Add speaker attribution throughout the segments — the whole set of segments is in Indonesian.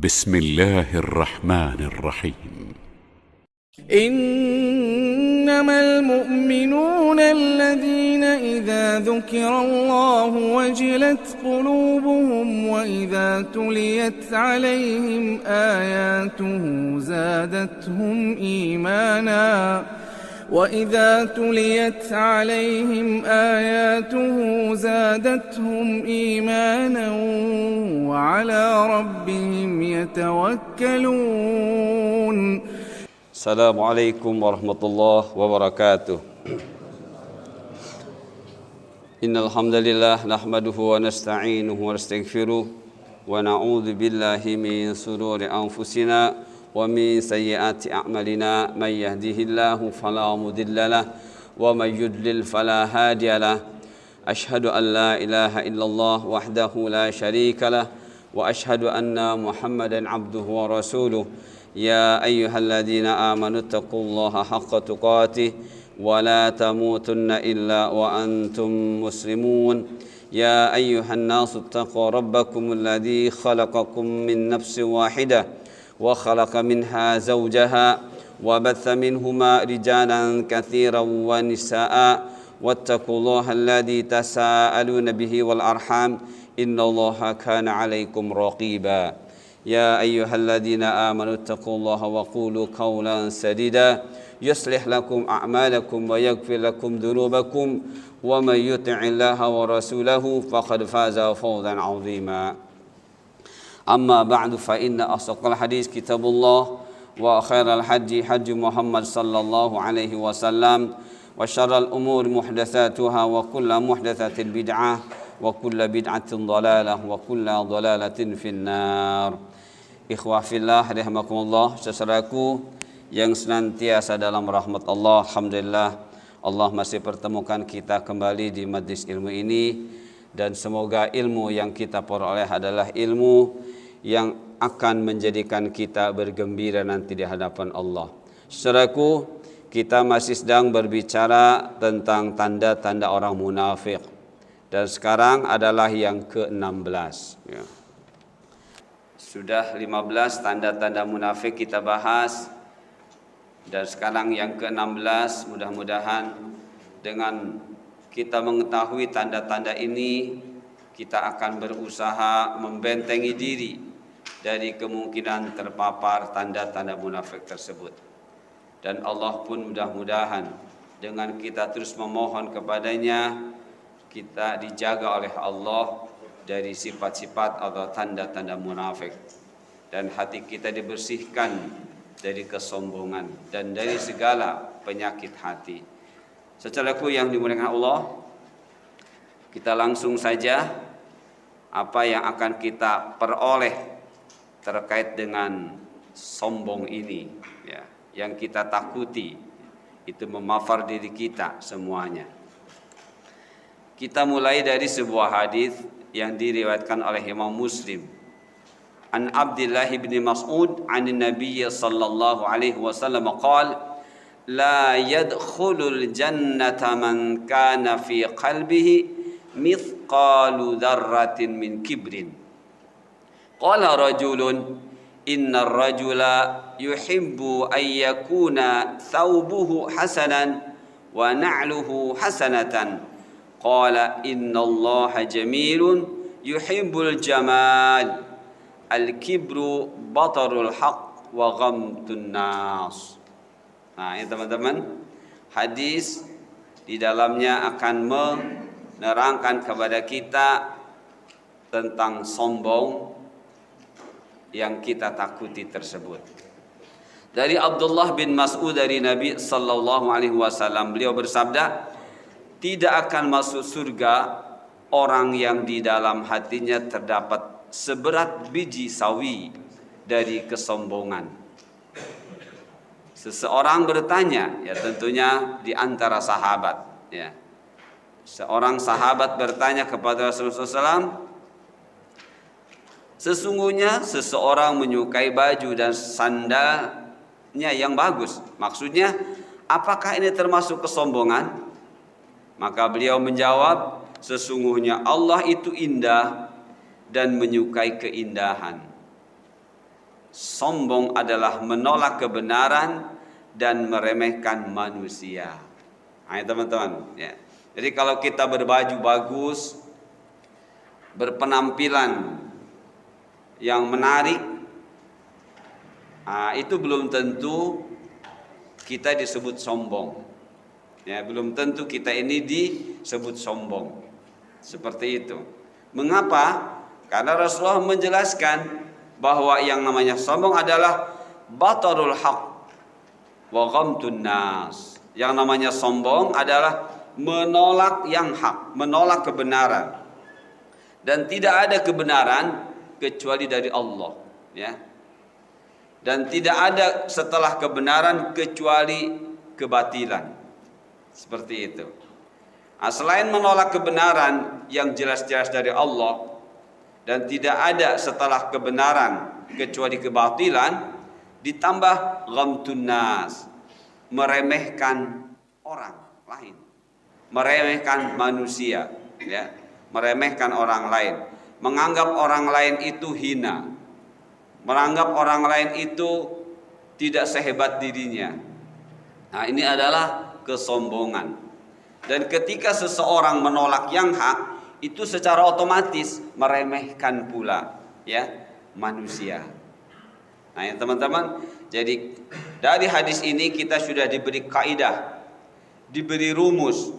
Speaker 1: بسم الله الرحمن الرحيم.
Speaker 2: إنما المؤمنون الذين إذا ذكر الله وجلت قلوبهم وإذا تليت عليهم آياته زادتهم إيمانا وعلى ربهم يتوكلون.
Speaker 3: Assalamualaikum warahmatullahi wabarakatuh. Innal hamdalillah nahmaduhu wa nasta'inuhu wa nastaghfiruh wa na'udzu billahi min shururi anfusina wa min sayyiati a'malina. May yahdihillahu fala mudhillalah wa may yudlil fala hadiyalah. Ashhadu an la ilaha illallah wahdahu la syarikalah wa ashhadu anna Muhammadan abduhu wa rasuluh. يا أيها الذين آمنوا اتقوا الله حق تقاته ولا تموتن إلا وأنتم مسلمون. يا أيها الناس اتقوا ربكم الذي خلقكم من نفس واحدة وخلق منها زوجها وبث منهما رجالا كثيرا ونساء واتقوا الله الذي تساءلون به والأرحام إن الله كان عليكم رقيبا. يا أيها الذين آمنوا اتقوا الله وقولوا قولا سديدا يصلح لكم أعمالكم ويغفر لكم ذنوبكم ومن يطع الله ورسوله فقد فاز فوزا عظيما. أما بعد فإن أصدق الحديث كتاب الله وخير الحج حج محمد صلى الله عليه وسلم وشر الأمور محدثاتها وكل محدثة بدعة وكل بدعة ضلالة وكل ضلالة في النار. Ikhwah fillah rahimakumullah, saudaraku yang senantiasa dalam rahmat Allah. Alhamdulillah Allah masih pertemukan kita kembali di majlis ilmu ini, dan semoga ilmu yang kita peroleh adalah ilmu yang akan menjadikan kita bergembira nanti di hadapan Allah. Saudaraku, kita masih sedang berbicara tentang tanda-tanda orang munafik, dan sekarang adalah yang ke-16 ya. Sudah 15 tanda-tanda munafik kita bahas, dan sekarang yang ke-16. Mudah-mudahan dengan kita mengetahui tanda-tanda ini, kita akan berusaha membentengi diri dari kemungkinan terpapar tanda-tanda munafik tersebut. Dan Allah pun mudah-mudahan dengan kita terus memohon kepadanya, kita dijaga oleh Allah dari sifat-sifat atau tanda-tanda munafik, dan hati kita dibersihkan dari kesombongan dan dari segala penyakit hati. Saudaraku yang dimuliakan Allah, kita langsung saja apa yang akan kita peroleh terkait dengan sombong ini ya, yang kita takuti itu memafar diri kita semuanya. Kita mulai dari sebuah hadis yang diriwayatkan oleh Imam Muslim. An Abdullah bin Mas'ud 'an Nabi sallallahu alaihi wasallam qala la yadkhulul jannata man kana fi qalbihi mithqalu dzarratin min kibrin. Qala rajulun innar rajula yuhibbu an yakuna thawbuhu hasanan wa na'luhu hasanatan. Qala innallaha jamilun yuhibbul jamal. Al-kibru batarul haq wa ghamtun nas. Nah, ini teman-teman, hadis di dalamnya akan menerangkan kepada kita tentang sombong yang kita takuti tersebut. Dari Abdullah bin Mas'ud dari Nabi sallallahu alaihi wasallam, beliau bersabda, tidak akan masuk surga orang yang di dalam hatinya terdapat seberat biji sawi dari kesombongan. Seseorang bertanya, ya tentunya di antara sahabat ya. Seorang sahabat bertanya kepada Rasulullah SAW, sesungguhnya seseorang menyukai baju dan sandalnya yang bagus. Maksudnya, apakah ini termasuk kesombongan? Maka beliau menjawab, sesungguhnya Allah itu indah dan menyukai keindahan. sombong adalah menolak kebenaran dan meremehkan manusia. Nah, teman-teman, ya. Jadi kalau kita berbaju bagus, berpenampilan yang menarik, itu belum tentu kita disebut sombong. Ya, belum tentu kita ini disebut sombong. Seperti itu. Mengapa? Karena Rasulullah menjelaskan bahwa yang namanya sombong adalah batarul haq wa ghamtun nas. Yang namanya sombong adalah menolak yang hak, menolak kebenaran. Dan tidak ada kebenaran kecuali dari Allah, ya. Dan tidak ada setelah kebenaran kecuali kebatilan. Seperti itu. Selain menolak kebenaran yang jelas-jelas dari Allah dan tidak ada setelah kebenaran kecuali kebatilan, ditambah ghamtun nas, meremehkan orang lain, meremehkan manusia, ya, meremehkan orang lain, menganggap orang lain itu hina, menganggap orang lain itu tidak sehebat dirinya. Nah, ini adalah kesombongan. Dan ketika seseorang menolak yang hak, itu secara otomatis meremehkan pula, ya, manusia. Nah, ya teman-teman, jadi dari hadis ini kita sudah diberi kaidah, diberi rumus,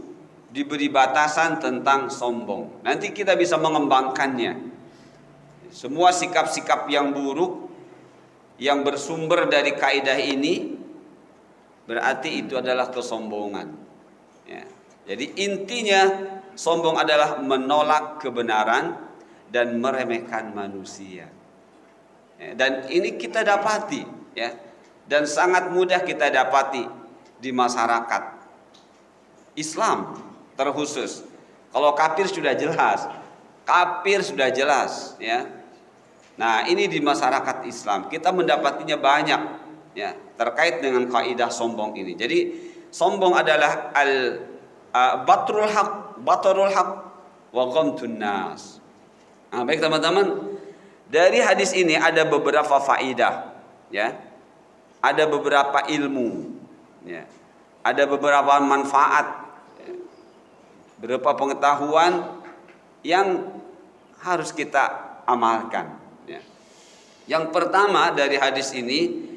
Speaker 3: diberi batasan tentang sombong. Nanti kita bisa mengembangkannya. Semua sikap-sikap yang buruk yang bersumber dari kaidah ini berarti itu adalah kesombongan. Ya. Jadi intinya sombong adalah menolak kebenaran dan meremehkan manusia. Ya, dan ini kita dapati, ya, dan sangat mudah kita dapati di masyarakat Islam terkhusus. Kalau kafir sudah jelas, ya. Nah, ini di masyarakat Islam kita mendapatinya banyak, ya, terkait dengan kaidah sombong ini. Jadi sombong adalah batrul haq wa ghamtun nas. Nah, baik teman-teman, dari hadis ini ada beberapa faidah, ya. Ada beberapa ilmu, ya. Ada beberapa manfaat, ya. Beberapa pengetahuan yang harus kita amalkan, ya. Yang pertama dari hadis ini,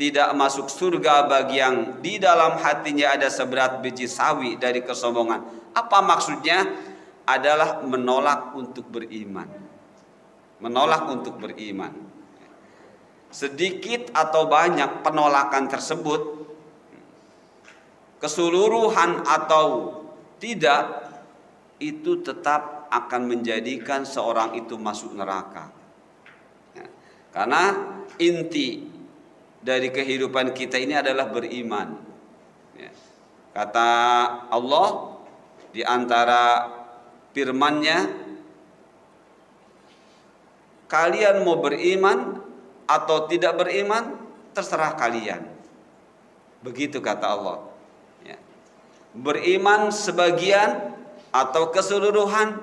Speaker 3: tidak masuk surga bagi yang di dalam hatinya ada seberat biji sawi dari kesombongan. Apa maksudnya? Adalah menolak untuk beriman. Menolak untuk beriman. Sedikit atau banyak penolakan tersebut, keseluruhan atau tidak, itu tetap akan menjadikan seorang itu masuk neraka. Ya. Karena inti dari kehidupan kita ini adalah beriman. Ya. Kata Allah di antara firman-Nya, kalian mau beriman atau tidak beriman, terserah kalian. Begitu kata Allah. Ya. Beriman sebagian atau keseluruhan,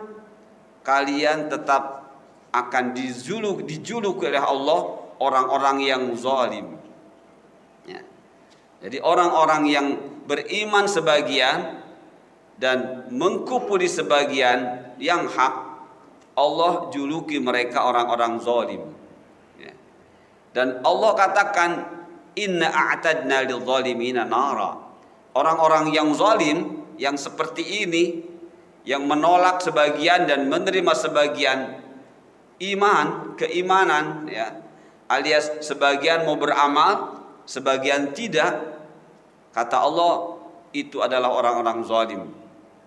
Speaker 3: kalian tetap akan dijuluk oleh Allah orang-orang yang zalim. Ya. Jadi orang-orang yang beriman sebagian dan mengkufuri sebagian yang hak, Allah juluki mereka orang-orang zalim. Ya. Dan Allah katakan, inna a'tadna lidh-dhalimina nara. Orang-orang yang zalim, yang seperti ini, yang menolak sebagian dan menerima sebagian keimanan, ya, alias sebagian mau beramal, sebagian tidak, kata Allah, itu adalah orang-orang zalim.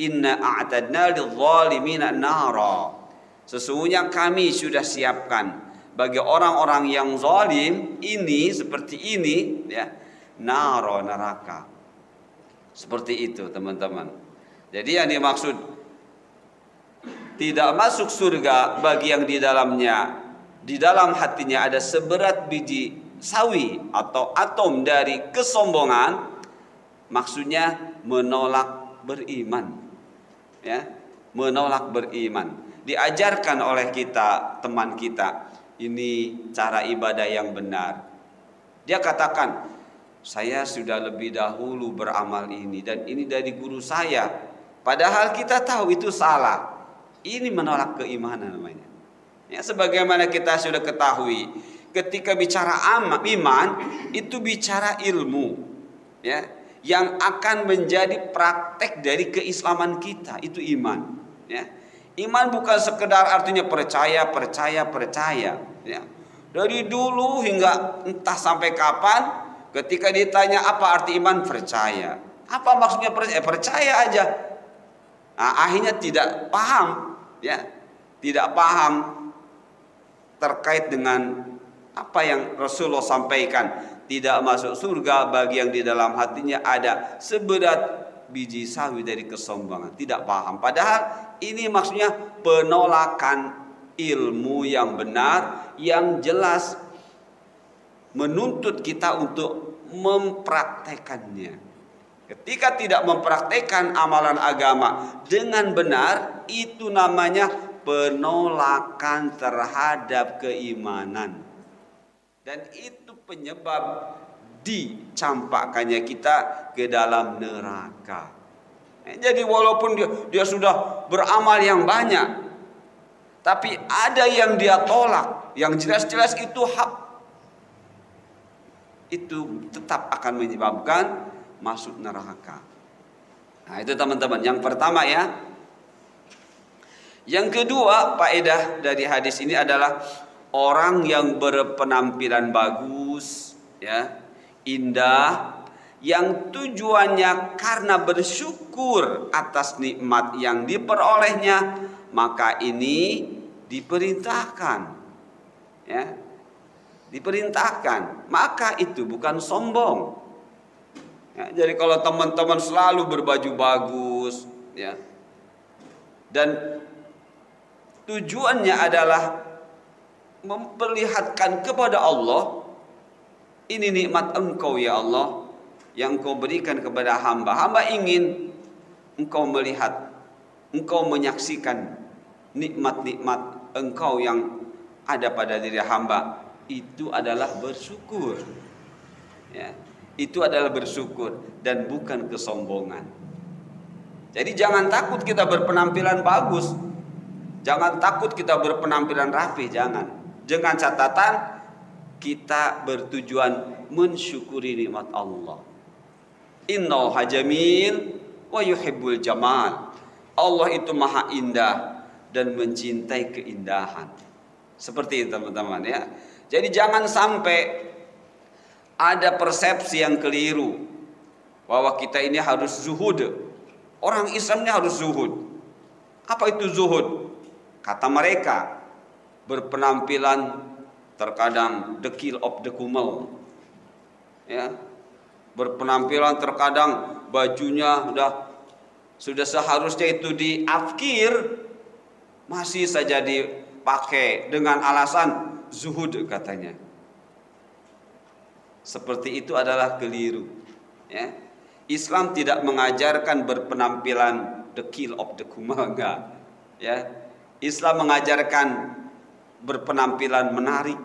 Speaker 3: Inna a'tadna lidh-dhalimina nara. Sesungguhnya kami sudah siapkan bagi orang-orang yang zalim ini, seperti ini, ya, neraka. Seperti itu teman-teman. Jadi yang dimaksud tidak masuk surga bagi yang di dalam hatinya ada seberat biji sawi atau atom dari kesombongan, maksudnya menolak beriman, ya, menolak beriman. Diajarkan oleh kita, teman kita, ini cara ibadah yang benar. Dia katakan, saya sudah lebih dahulu beramal ini dan ini dari guru saya. Padahal kita tahu itu salah. Ini menolak keimanan namanya. Ya, sebagaimana kita sudah ketahui, ketika bicara iman itu bicara ilmu, ya, yang akan menjadi praktek dari keislaman kita, itu iman. Ya. Iman bukan sekedar artinya percaya. Ya. Dari dulu hingga entah sampai kapan, ketika ditanya apa arti iman, percaya. Apa maksudnya percaya? Percaya aja. Nah, akhirnya tidak paham, ya, tidak paham terkait dengan apa yang Rasulullah sampaikan. Tidak masuk surga bagi yang di dalam hatinya ada seberat biji sawi dari kesombongan. Tidak paham. Padahal ini maksudnya penolakan ilmu yang benar, yang jelas menuntut kita untuk mempraktekannya. Ketika tidak mempraktekkan amalan agama dengan benar, itu namanya penolakan terhadap keimanan. Dan itu penyebab dicampakkannya kita ke dalam neraka. Jadi walaupun dia sudah beramal yang banyak, tapi ada yang dia tolak, yang jelas-jelas itu hak, itu tetap akan menyebabkan masuk neraka. Nah, itu teman-teman, yang pertama ya. Yang kedua, faedah dari hadis ini adalah orang yang berpenampilan bagus, ya, indah, yang tujuannya karena bersyukur atas nikmat yang diperolehnya, maka ini diperintahkan, ya, diperintahkan. Maka itu bukan sombong. Ya, jadi kalau teman-teman selalu berbaju bagus, ya, dan tujuannya adalah memperlihatkan kepada Allah, ini nikmat Engkau ya Allah yang Engkau berikan kepada hamba. Hamba ingin Engkau melihat, Engkau menyaksikan nikmat-nikmat Engkau yang ada pada diri hamba. Itu adalah bersyukur, ya, itu adalah bersyukur dan bukan kesombongan. Jadi jangan takut kita berpenampilan bagus, jangan takut kita berpenampilan rapi, jangan. Dengan catatan kita bertujuan mensyukuri nikmat Allah. Innahu jamil wa yuhibbul jamal. Allah itu maha indah dan mencintai keindahan. Seperti itu teman-teman ya. Jadi jangan sampai ada persepsi yang keliru bahwa kita ini harus zuhud. Orang Islam ini harus zuhud. Apa itu zuhud? Kata mereka, berpenampilan terkadang dekil of the kumel, ya, berpenampilan terkadang bajunya sudah seharusnya itu diafkir, masih saja dipakai dengan alasan zuhud katanya. Seperti itu adalah keliru, ya. Islam tidak mengajarkan berpenampilan dekil of the kumel, enggak, ya. Islam mengajarkan berpenampilan menarik,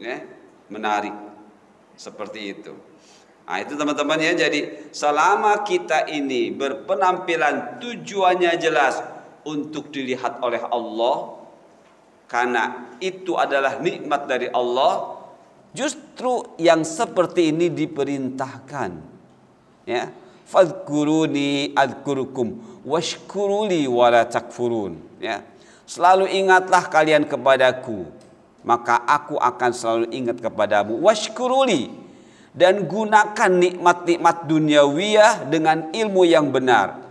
Speaker 3: ya, menarik, seperti itu. Nah, itu teman-teman ya. Jadi selama kita ini berpenampilan tujuannya jelas untuk dilihat oleh Allah, karena itu adalah nikmat dari Allah, justru yang seperti ini diperintahkan, ya. Fadhkuruni adhkurukum washkuruli wala takfurun, ya. Selalu ingatlah kalian kepadaku, maka aku akan selalu ingat kepadamu. Washkuruli, dan gunakan nikmat-nikmat duniawiyah dengan ilmu yang benar,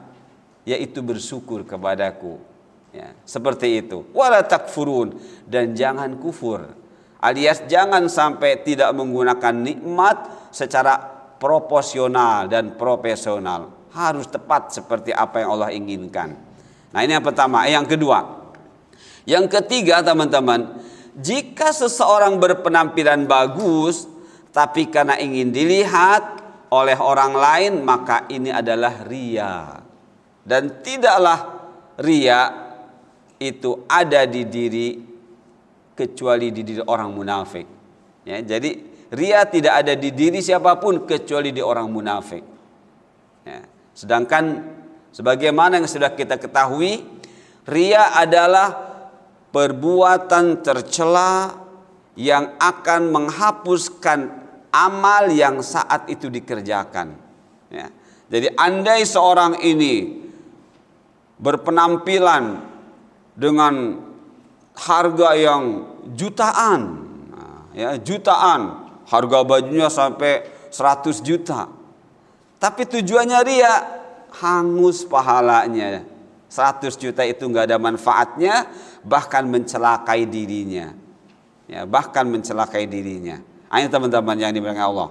Speaker 3: yaitu bersyukur kepadaku, ya, seperti itu. Wala takfurun, dan jangan kufur, alias jangan sampai tidak menggunakan nikmat secara proporsional dan profesional. Harus tepat seperti apa yang Allah inginkan. Nah, ini yang pertama. Yang kedua, yang ketiga teman-teman, jika seseorang berpenampilan bagus tapi karena ingin dilihat oleh orang lain, maka ini adalah riya. Dan tidaklah riya itu ada di diri kecuali di diri orang munafik. Ya, jadi ria tidak ada di diri siapapun kecuali di orang munafik. Ya, sedangkan sebagaimana yang sudah kita ketahui, ria adalah perbuatan tercela yang akan menghapuskan amal yang saat itu dikerjakan. Ya. Jadi andai seorang ini berpenampilan dengan harga yang jutaan, jutaan, harga bajunya sampai 100 juta, tapi tujuannya ria, hangus pahalanya. 100 juta itu nggak ada manfaatnya, bahkan mencelakai dirinya. Ya, bahkan mencelakai dirinya. Ini teman-teman yang dimuliakan Allah.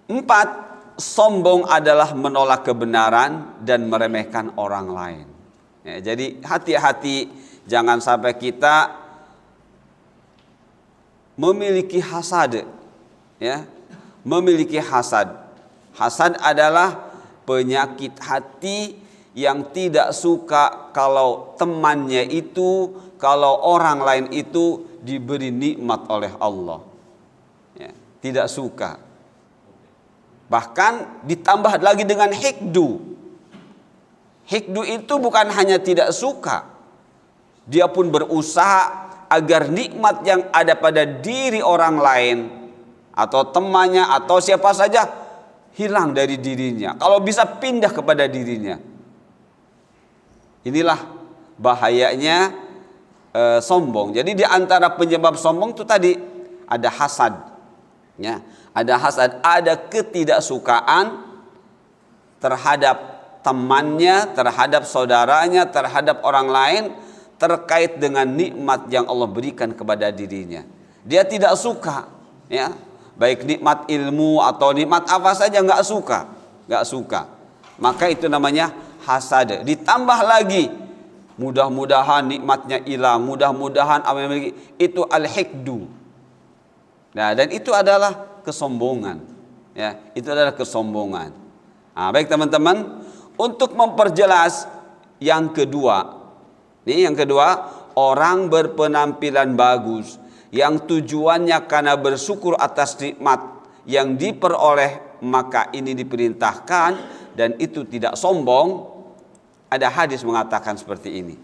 Speaker 3: 4, sombong adalah menolak kebenaran dan meremehkan orang lain. Ya, jadi hati-hati, jangan sampai kita memiliki hasad. Ya, memiliki hasad. Hasad adalah penyakit hati yang tidak suka kalau temannya itu, kalau orang lain itu diberi nikmat oleh Allah. Ya, tidak suka. Bahkan ditambah lagi dengan hikdu. Hikdu itu bukan hanya tidak suka, dia pun berusaha agar nikmat yang ada pada diri orang lain atau temannya atau siapa saja hilang dari dirinya. Kalau bisa pindah kepada dirinya. Inilah bahayanya sombong. Jadi di antara penyebab sombong itu tadi ada hasad. Ya, ada hasad, ada ketidaksukaan terhadap temannya, terhadap saudaranya, terhadap orang lain terkait dengan nikmat yang Allah berikan kepada dirinya. Dia tidak suka, ya, baik nikmat ilmu atau nikmat apa saja nggak suka. Maka itu namanya hasad. Ditambah lagi, mudah-mudahan nikmatnya hilang, mudah-mudahan apa yang memiliki itu al-hikdu. Nah, dan itu adalah kesombongan. Ya, itu adalah kesombongan. Nah, baik teman-teman, untuk memperjelas yang kedua. Ini yang kedua, orang berpenampilan bagus yang tujuannya karena bersyukur atas nikmat yang diperoleh, maka ini diperintahkan dan itu tidak sombong. Ada hadis mengatakan seperti ini.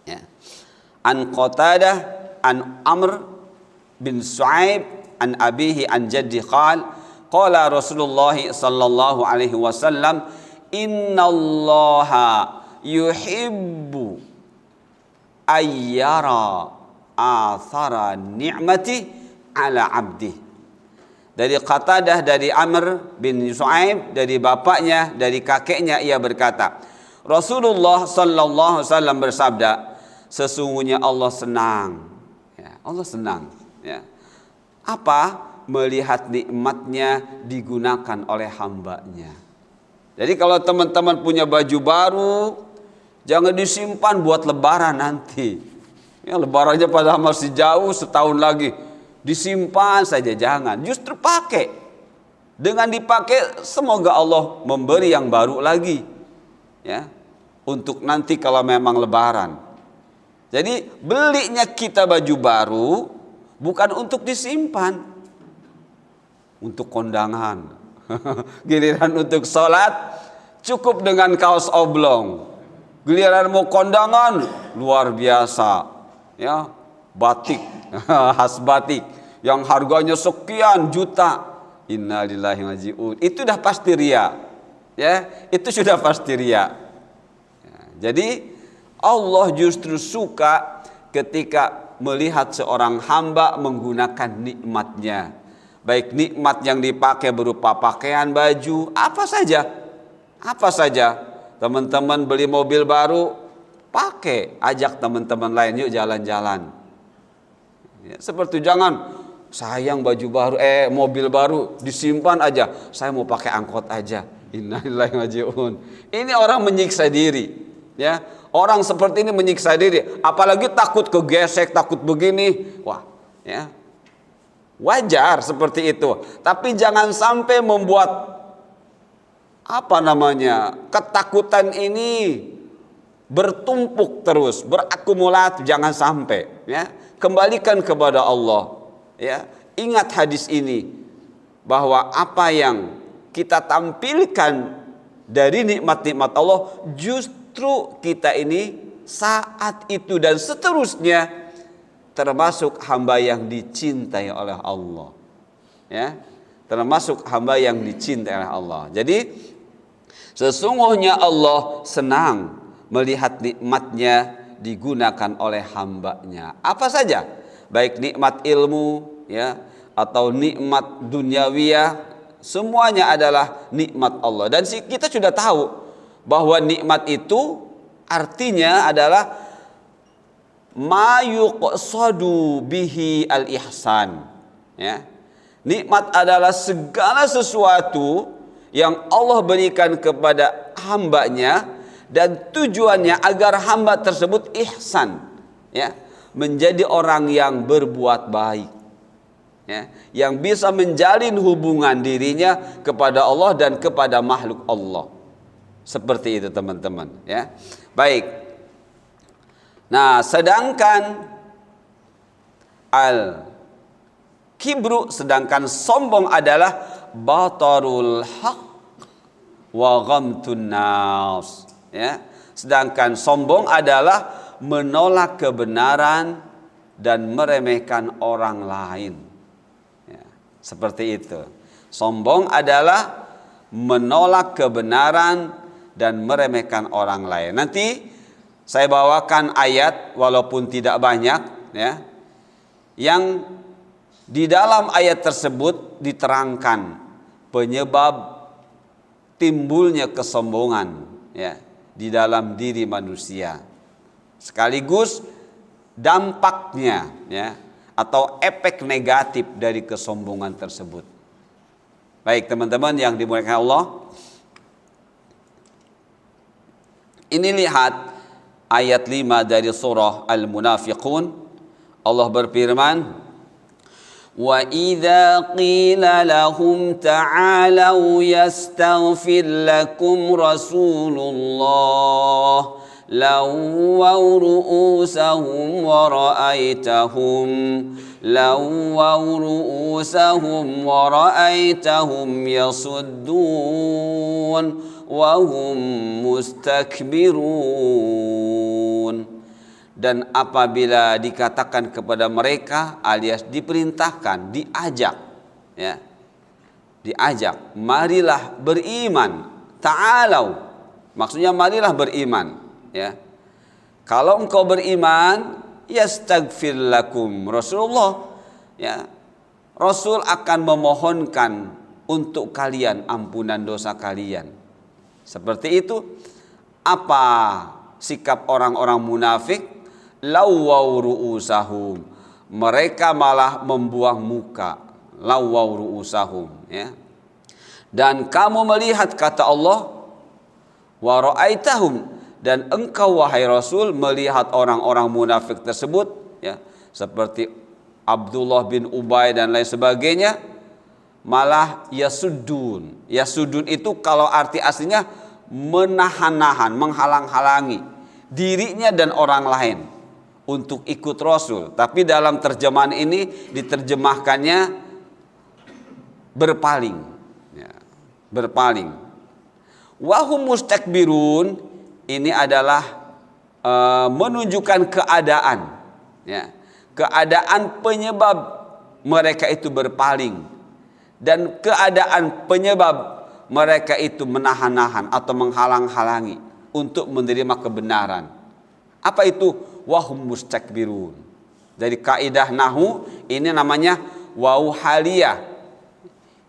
Speaker 3: Ya. An Qatadah an Amr bin Shu'aib an abihi an jaddi qala Rasulullah sallallahu alaihi wasallam, innallaha yuhibbu ayyara athara ni'mati ala abdi. Dari Qatadah, dari Amr bin Shu'aib, dari bapaknya, dari kakeknya, ia berkata, Rasulullah sallallahu alaihi wasallam bersabda, sesungguhnya Allah senang. Ya, Allah senang. Ya. Apa? Melihat nikmatnya digunakan oleh hambanya. Jadi kalau teman-teman punya baju baru, jangan disimpan buat lebaran nanti. Ya, lebarannya padahal masih jauh, setahun lagi. Disimpan saja, jangan. Justru pakai. Dengan dipakai, semoga Allah memberi yang baru lagi. Ya, untuk nanti kalau memang lebaran. Jadi belinya kita baju baru bukan untuk disimpan, untuk kondangan. Giliran untuk sholat cukup dengan kaos oblong. Giliran mau kondangan luar biasa, ya, batik, khas batik yang harganya sekian juta. Innalillahi wa inna ilaihi raji'un. Itu dah pasti ria, ya, itu sudah pasti ria. Ya, jadi Allah justru suka ketika melihat seorang hamba menggunakan nikmatnya. Baik nikmat yang dipakai berupa pakaian, baju, apa saja. Apa saja. Teman-teman beli mobil baru, pakai, ajak teman-teman lain, yuk jalan-jalan. Ya, seperti jangan sayang baju baru, mobil baru disimpan aja. Saya mau pakai angkot aja. Innalillahi wa inna ilaihi raji'un. Ini orang menyiksa diri. Ya, orang seperti ini menyiksa diri. Apalagi takut kegesek, takut begini. Wah, ya. Wajar seperti itu, tapi jangan sampai membuat ketakutan ini bertumpuk terus, berakumulatif, jangan sampai, ya. Kembalikan kepada Allah, ya. Ingat hadis ini bahwa apa yang kita tampilkan dari nikmat-nikmat Allah, justru kita ini saat itu dan seterusnya termasuk hamba yang dicintai oleh Allah, ya. Termasuk hamba yang dicintai oleh Allah. Jadi sesungguhnya Allah senang melihat nikmatnya digunakan oleh hambanya. Apa saja, baik nikmat ilmu, ya, atau nikmat duniawiyah, semuanya adalah nikmat Allah. Dan kita sudah tahu bahwa nikmat itu artinya adalah ma yuqsadu bihi al-ihsan, ya. Nikmat adalah segala sesuatu yang Allah berikan kepada hambanya dan tujuannya agar hamba tersebut ihsan, ya, menjadi orang yang berbuat baik, ya, yang bisa menjalin hubungan dirinya kepada Allah dan kepada makhluk Allah. Seperti itu teman-teman, ya. Baik. Nah, sedangkan al-kibru, sedangkan sombong adalah batarul haq wa ghamtun nas, ya. Sedangkan sombong adalah menolak kebenaran dan meremehkan orang lain, ya. Seperti itu. Sombong adalah menolak kebenaran dan meremehkan orang lain. Nanti saya bawakan ayat walaupun tidak banyak, ya, yang di dalam ayat tersebut diterangkan penyebab timbulnya kesombongan, ya, di dalam diri manusia, sekaligus dampaknya, ya, atau efek negatif dari kesombongan tersebut. Baik teman-teman yang dimuliakan Allah, ini lihat ayat 5 dari surah Al-Munafiqun. Allah berfirman, wa idza qila lahum ta'alu yastaghfir lakum rasulullah lawaw ru'usahum wa ra'aitahum yasuddun wa hum mustakbirun. Dan apabila dikatakan kepada mereka, alias diperintahkan, diajak, ya, diajak, marilah beriman. Ta'alau, maksudnya marilah beriman, ya. Kalau engkau beriman, yastaghfir lakum Rasulullah, ya, Rasul akan memohonkan untuk kalian ampunan dosa kalian. Seperti itu. Apa sikap orang-orang munafik? Lawaw ru'usahum, mereka malah membuang muka. Lawaw ru'usahum, ya. Dan kamu melihat, kata Allah, wa ra'aitahum, dan engkau wahai Rasul melihat orang-orang munafik tersebut, ya, seperti Abdullah bin Ubay dan lain sebagainya, malah yasuddun. Yasuddun itu kalau arti aslinya menahan-nahan, menghalang-halangi dirinya dan orang lain untuk ikut Rasul. Tapi dalam terjemahan ini diterjemahkannya berpaling, ya, berpaling. Wahum mustakbirun, ini adalah menunjukkan keadaan, ya, keadaan penyebab mereka itu berpaling dan keadaan penyebab mereka itu menahan-nahan atau menghalang-halangi untuk menerima kebenaran. Apa itu? Wahum mustakbirun. Dari kaidah nahwu ini namanya wawu haliyah.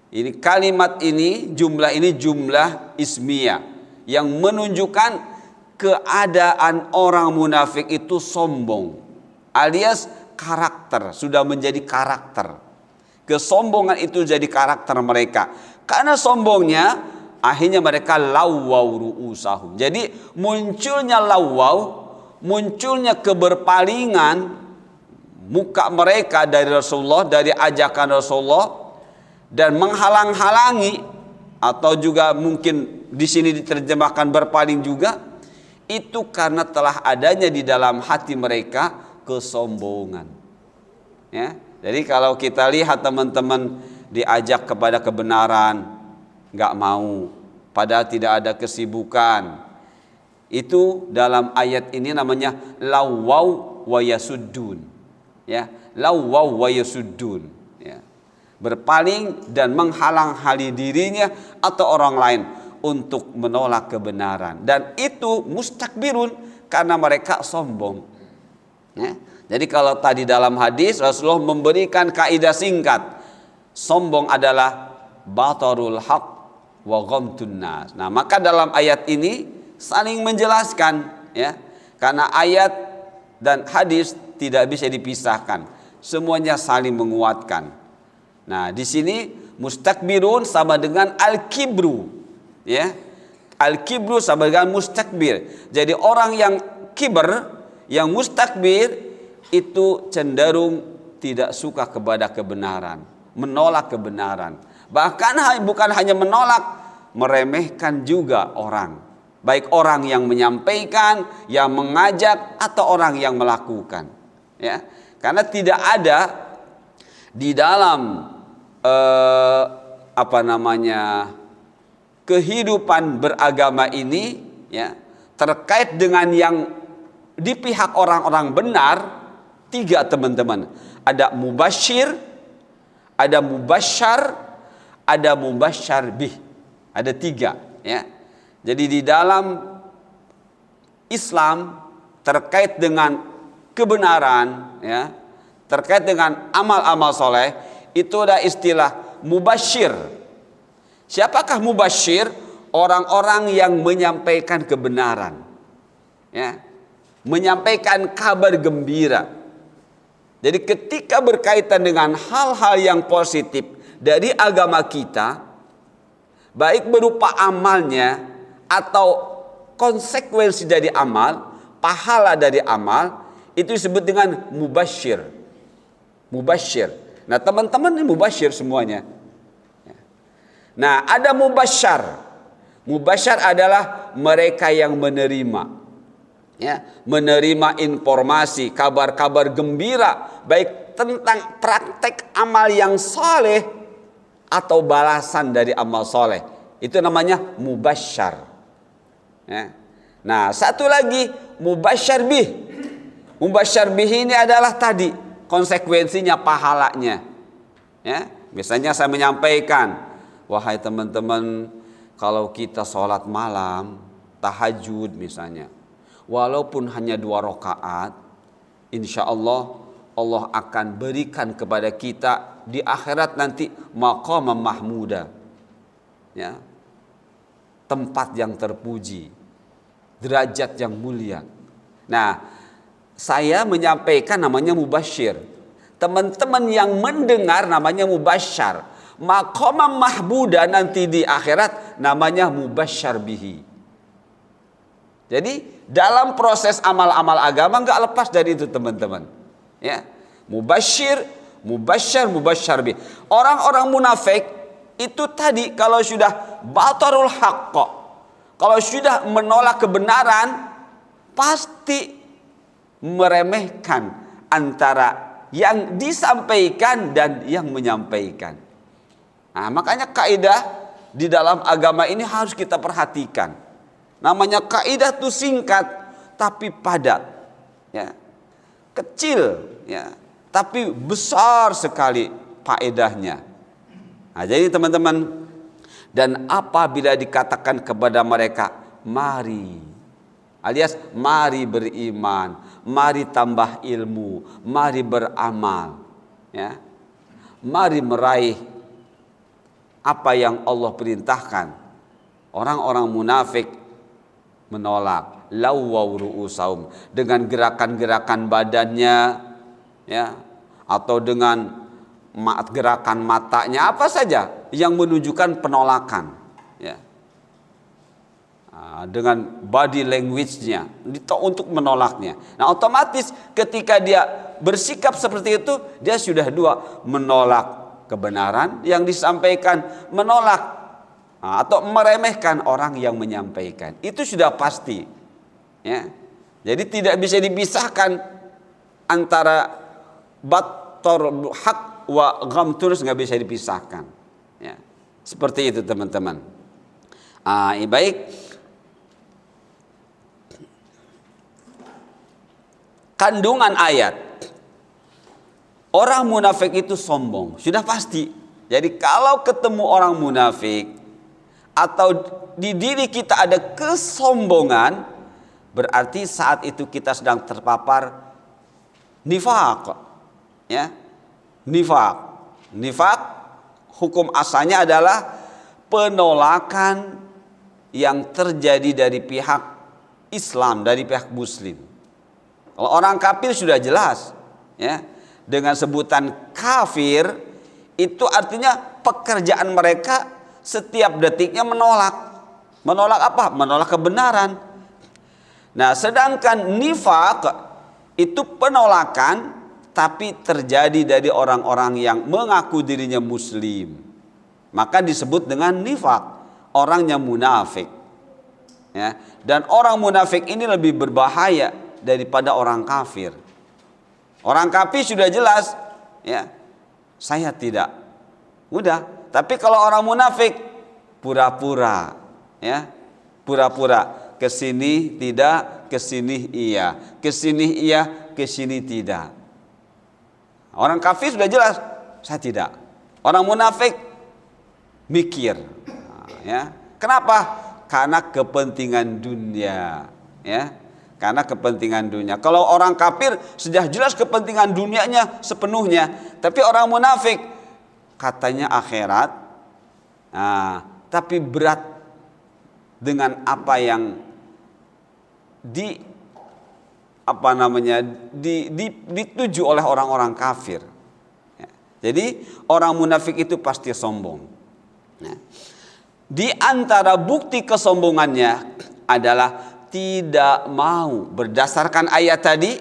Speaker 3: Ini kalimat ini jumlah ismiyah yang menunjukkan keadaan orang munafik itu sombong, alias karakter, sudah menjadi karakter. Kesombongan itu jadi karakter mereka. Karena sombongnya akhirnya mereka lawaw ru'usahum. Jadi munculnya lawaw, munculnya keberpalingan muka mereka dari Rasulullah, dari ajakan Rasulullah, dan menghalang-halangi, atau juga mungkin di sini diterjemahkan berpaling juga. itu karena telah adanya di dalam hati mereka kesombongan. Ya, jadi kalau kita lihat teman-teman diajak kepada kebenaran, nggak mau, padahal tidak ada kesibukan. Itu dalam ayat ini namanya lawwaw wa yasuddun. Ya, lawwaw wa yasuddun. Ya. Berpaling dan menghalang-hali dirinya atau orang lain untuk menolak kebenaran, dan itu mustakbirun karena mereka sombong. Ya. Jadi kalau tadi dalam hadis Rasulullah memberikan kaidah singkat, sombong adalah batarul haq wa ghamtun nas. Nah, maka dalam ayat ini saling menjelaskan, ya, karena ayat dan hadis tidak bisa dipisahkan, semuanya saling menguatkan. Nah, di sini mustakbirun sama dengan al-kibru, ya. Al-kibru sama dengan mustakbir. Jadi orang yang kiber, yang mustakbir itu cenderung tidak suka kepada kebenaran, menolak kebenaran. Bahkan bukan hanya menolak, meremehkan juga orang. Baik orang yang menyampaikan, yang mengajak, atau orang yang melakukan. Ya, karena tidak ada di dalam kehidupan beragama ini, ya, terkait dengan yang di pihak orang-orang benar, tiga teman-teman. Ada mubasyir, ada mubasyar, ada mubasyar bih. Ada tiga, ya. Jadi di dalam Islam terkait dengan kebenaran, ya, terkait dengan amal-amal soleh, itu ada istilah mubasyir. Siapakah mubasyir? Orang-orang yang menyampaikan kebenaran, ya, menyampaikan kabar gembira. Jadi ketika berkaitan dengan hal-hal yang positif dari agama kita, baik berupa amalnya atau konsekuensi dari amal, pahala dari amal, itu disebut dengan mubasyir. Mubasyir. Nah, teman-teman ini mubasyir semuanya. Nah, ada mubasyar. Mubasyar adalah mereka yang menerima, ya, menerima informasi, kabar-kabar gembira, baik tentang praktek amal yang soleh atau balasan dari amal soleh. Itu namanya mubasyar. Ya. Nah, satu lagi mubasyar bih. Mubasyar bih ini adalah tadi konsekuensinya pahalanya. Ya, biasanya saya menyampaikan, wahai teman-teman, kalau kita sholat malam, tahajud misalnya, walaupun hanya 2 rakaat, insya Allah Allah akan berikan kepada kita di akhirat nanti maqam mahmuda, ya, tempat yang terpuji, derajat yang mulia. Nah, saya menyampaikan namanya mubasyir. Teman-teman yang mendengar namanya mubasyar. Maqam mahmuda nanti di akhirat namanya mubasyar bihi. Jadi dalam proses amal-amal agama nggak lepas dari itu teman-teman. Ya, mubasyir, mubasyar, mubasyar bih. Orang-orang munafik itu tadi kalau sudah batarul haqq, kalau sudah menolak kebenaran, pasti meremehkan antara yang disampaikan dan yang menyampaikan. Nah, makanya kaidah di dalam agama ini harus kita perhatikan. Namanya kaidah itu singkat tapi padat, ya, kecil, ya, tapi besar sekali faedahnya. Nah, jadi teman-teman, dan apabila dikatakan kepada mereka, mari, alias mari beriman, mari tambah ilmu, mari beramal, ya, mari meraih apa yang Allah perintahkan, orang-orang munafik menolak, lawwaw ru'usaum, dengan gerakan-gerakan badannya, ya, atau dengan gerakan matanya, apa saja yang menunjukkan penolakan, ya, dengan body language-nya untuk menolaknya. Nah, otomatis ketika dia bersikap seperti itu, dia sudah dua, menolak kebenaran yang disampaikan, menolak atau meremehkan orang yang menyampaikan. Itu sudah pasti. Ya. Jadi tidak bisa dipisahkan antara battor hak wa ghamtur, nggak bisa dipisahkan. Ya. Seperti itu teman-teman. Baik. Kandungan ayat, orang munafik itu sombong, sudah pasti. Jadi kalau ketemu orang munafik atau di diri kita ada kesombongan, berarti saat itu kita sedang terpapar nifaq. Ya. Nifaq hukum asalnya adalah penolakan yang terjadi dari pihak Islam, dari pihak Muslim. Kalau orang kafir sudah jelas, ya, dengan sebutan kafir itu artinya pekerjaan mereka setiap detiknya menolak. Menolak apa? Menolak kebenaran. Nah, sedangkan nifaq itu penolakan tapi terjadi dari orang-orang yang mengaku dirinya muslim. Maka disebut dengan nifaq, orangnya munafik. Ya, dan orang munafik ini lebih berbahaya daripada orang kafir. Orang kafir sudah jelas, ya, saya tidak. Udah. Tapi kalau orang munafik pura-pura, ya, pura-pura, kesini tidak, kesini iya, kesini iya, kesini tidak. Orang kafir sudah jelas, saya tidak. Orang munafik mikir, ya. Kenapa? Karena kepentingan dunia, ya. Karena kepentingan dunia. Kalau orang kafir sudah jelas kepentingan dunianya sepenuhnya, tapi orang munafik katanya akhirat, tapi berat dengan apa yang dituju oleh orang-orang kafir. Ya. Jadi orang munafik itu pasti sombong. Nah, di antara bukti kesombongannya adalah tidak mau berdasarkan ayat tadi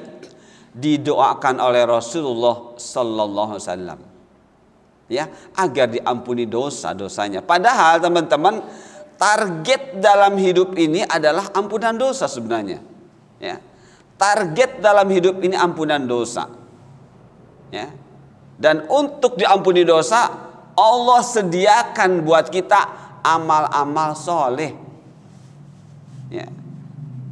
Speaker 3: didoakan oleh Rasulullah sallallahu alaihi wasallam, ya, agar diampuni dosa-dosanya. Padahal teman-teman, target dalam hidup ini adalah ampunan dosa sebenarnya, ya. Target dalam hidup ini ampunan dosa, ya. Dan untuk diampuni dosa, Allah sediakan buat kita amal-amal soleh, ya.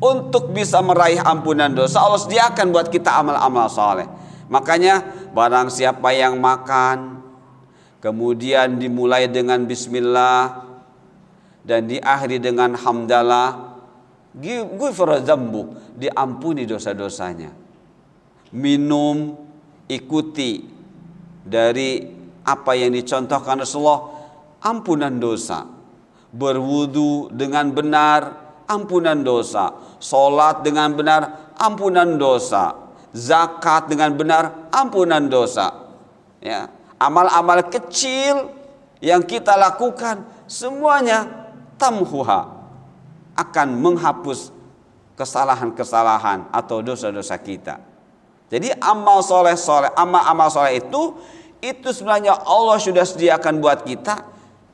Speaker 3: Untuk bisa meraih ampunan dosa, Allah sediakan buat kita amal-amal soleh. Makanya barang siapa yang makan, kemudian dimulai dengan bismillah dan diakhiri dengan hamdalah, ghufira dzambu, diampuni dosa-dosanya. Minum, ikuti dari apa yang dicontohkan Rasulullah, ampunan dosa. Berwudu dengan benar, ampunan dosa. Sholat dengan benar, ampunan dosa. Zakat dengan benar, ampunan dosa. Ya, amal-amal kecil yang kita lakukan semuanya tamhuha, akan menghapus kesalahan-kesalahan atau dosa-dosa kita. Jadi amal soleh, amal soleh itu sebenarnya Allah sudah sediakan buat kita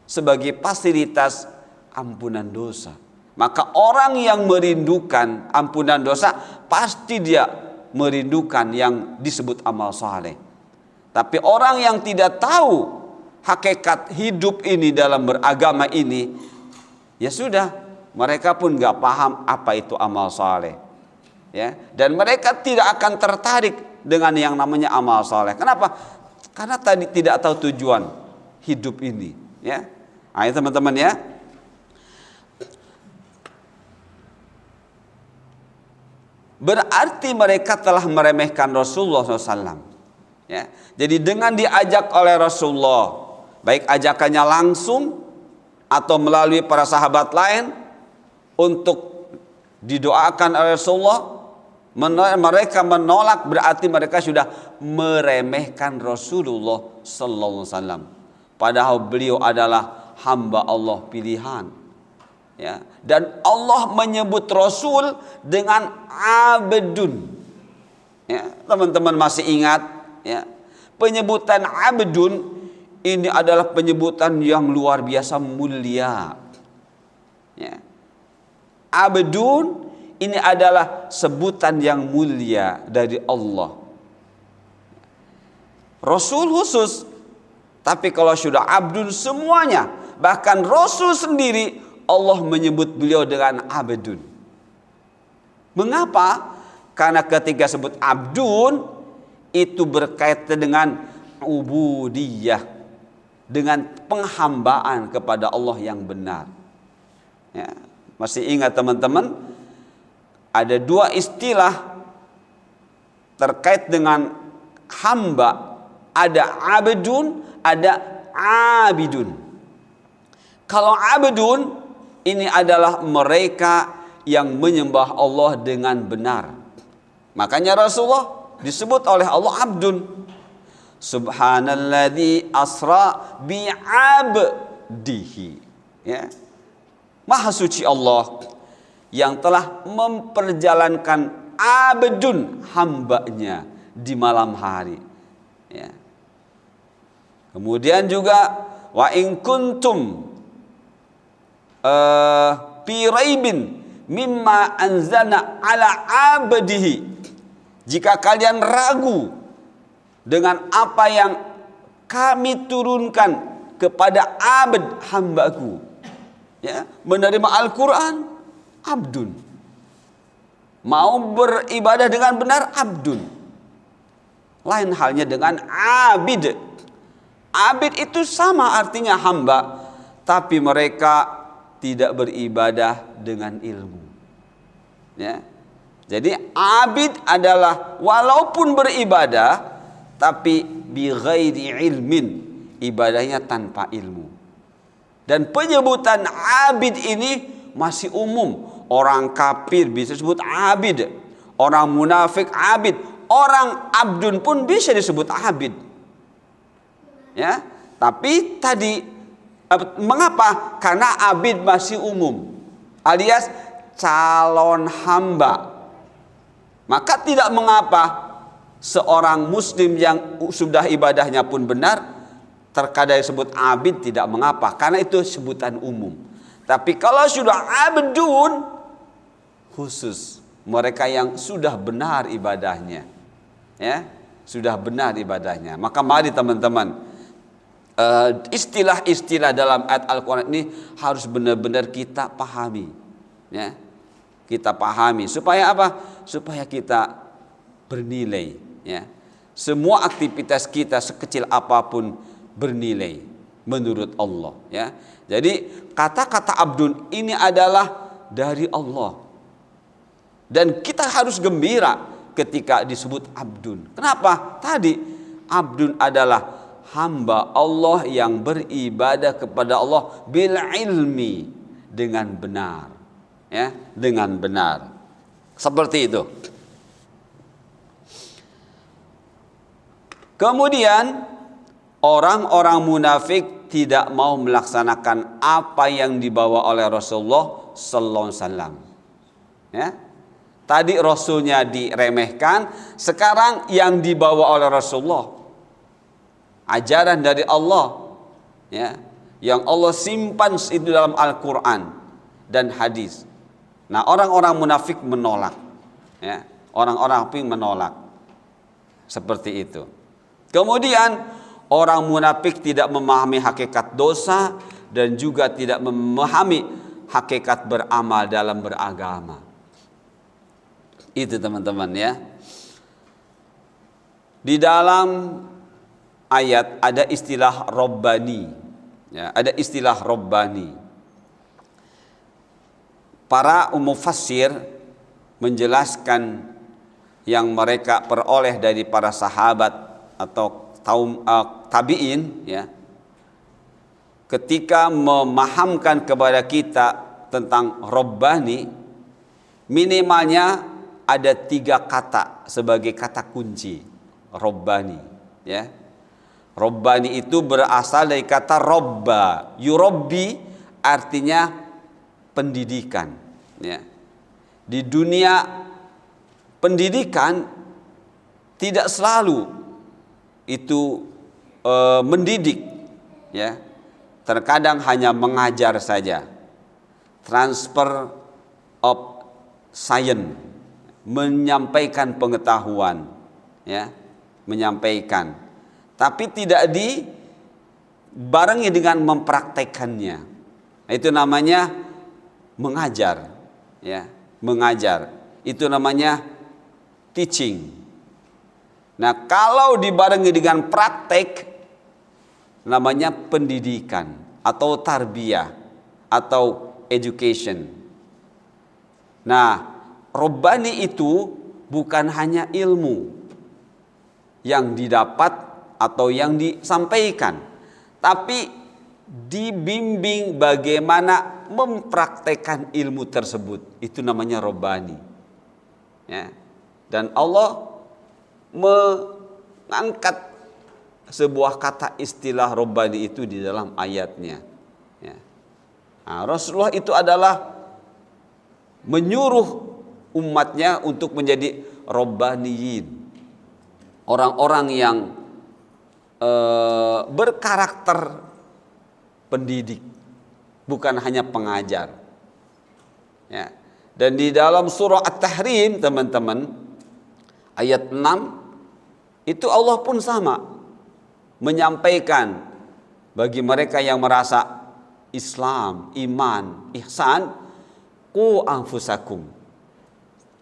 Speaker 3: sebagai fasilitas ampunan dosa. Maka orang yang merindukan ampunan dosa, pasti dia merindukan yang disebut amal soleh. Tapi orang yang tidak tahu hakikat hidup ini dalam beragama ini, ya sudah, mereka pun gak paham apa itu amal soleh, ya. Dan mereka tidak akan tertarik dengan yang namanya amal soleh. Kenapa? Karena tadi tidak tahu tujuan hidup ini, ya. Ayo teman-teman, ya. Berarti mereka telah meremehkan Rasulullah SAW. Ya. Jadi dengan diajak oleh Rasulullah, baik ajakannya langsung atau melalui para sahabat lain untuk didoakan oleh Rasulullah, mereka menolak, berarti mereka sudah meremehkan Rasulullah SAW. Padahal beliau adalah hamba Allah pilihan. Ya, dan Allah menyebut Rasul dengan abdun. Ya, teman-teman masih ingat, ya, penyebutan abdun ini adalah penyebutan yang luar biasa mulia. Ya. Abdun ini adalah sebutan yang mulia dari Allah. Rasul khusus, tapi kalau sudah abdun semuanya, bahkan Rasul sendiri Allah menyebut beliau dengan abdun. Mengapa? Karena ketika sebut abdun itu berkaitan dengan ubudiyah, dengan penghambaan kepada Allah yang benar. Ya, masih ingat teman-teman? Ada dua istilah terkait dengan hamba. Ada abdun, ada abidun. Kalau abdun ini adalah mereka yang menyembah Allah dengan benar. Makanya Rasulullah disebut oleh Allah abdun. Subhanalladzi asra bi'abdihi. Ya. Maha suci Allah yang telah memperjalankan abdun, hambanya di malam hari. Ya. Kemudian juga wa in kuntum fi raibin mimma anzalna ala abdihi. Jika kalian ragu dengan apa yang kami turunkan kepada abd, hambaku, ya, menerima Al-Quran, abdun. Mau beribadah dengan benar, abdun. Lain halnya dengan abid. Abid itu sama artinya hamba, tapi mereka tidak beribadah dengan ilmu. Ya. Jadi abid adalah walaupun beribadah tapi bi ghairi ilmin, ibadahnya tanpa ilmu. Dan penyebutan abid ini masih umum. Orang kafir bisa disebut abid, orang munafik abid, orang abdun pun bisa disebut abid. Ya, tapi tadi mengapa? Karena abid masih umum, alias calon hamba. Maka tidak mengapa seorang muslim yang sudah ibadahnya pun benar terkadang disebut abid, tidak mengapa, karena itu sebutan umum. Tapi kalau sudah abdun, khusus mereka yang sudah benar ibadahnya, ya, sudah benar ibadahnya. Maka mari teman-teman, istilah-istilah dalam ayat Al-Quran ini harus benar-benar kita pahami, ya. Kita pahami supaya apa? Supaya kita bernilai, ya. Semua aktivitas kita sekecil apapun bernilai menurut Allah, ya. Jadi kata-kata abdun ini adalah dari Allah. Dan kita harus gembira ketika disebut abdun. Kenapa? Tadi abdun adalah hamba Allah yang beribadah kepada Allah bil ilmi, dengan benar, ya, dengan benar. Seperti itu. Kemudian orang-orang munafik tidak mau melaksanakan apa yang dibawa oleh Rasulullah sallallahu alaihi wasallam. Ya. Tadi Rasulnya diremehkan, sekarang yang dibawa oleh Rasulullah, ajaran dari Allah, ya, yang Allah simpan itu dalam Al-Quran dan hadis. Nah, orang-orang munafik menolak, ya, orang-orang munafik menolak seperti itu. Kemudian orang munafik tidak memahami hakikat dosa dan juga tidak memahami hakikat beramal dalam beragama. Itu teman-teman, ya. Di dalam ayat ada istilah Rabbani, ya, ada istilah Rabbani. Para mufassir menjelaskan yang mereka peroleh dari para sahabat atau tabi'in, ya, ketika memahamkan kepada kita tentang Rabbani, minimalnya ada 3 kata sebagai kata kunci Rabbani, ya. Rabbani itu berasal dari kata robba, yurabbi artinya pendidikan, ya. Di dunia pendidikan tidak selalu itu mendidik, ya. Terkadang hanya mengajar saja, transfer of sains, menyampaikan pengetahuan, ya, menyampaikan, tapi tidak dibarengi dengan mempraktekannya. Itu namanya mengajar, ya, mengajar. Itu namanya teaching. Nah, kalau dibarengi dengan praktek, namanya pendidikan atau tarbiyah atau education. Nah, Rabbani itu bukan hanya ilmu yang didapat atau yang disampaikan, tapi dibimbing bagaimana mempraktekkan ilmu tersebut. Itu namanya Rabbani, ya. Dan Allah mengangkat sebuah kata istilah Rabbani itu di dalam ayatnya, ya. Nah, Rasulullah itu adalah menyuruh umatnya untuk menjadi Rabbaniyin, orang-orang yang berkarakter pendidik, bukan hanya pengajar, ya. Dan di dalam surah At-Tahrim, teman-teman, ayat 6 itu Allah pun sama menyampaikan bagi mereka yang merasa Islam, iman, ihsan, qu anfusakum,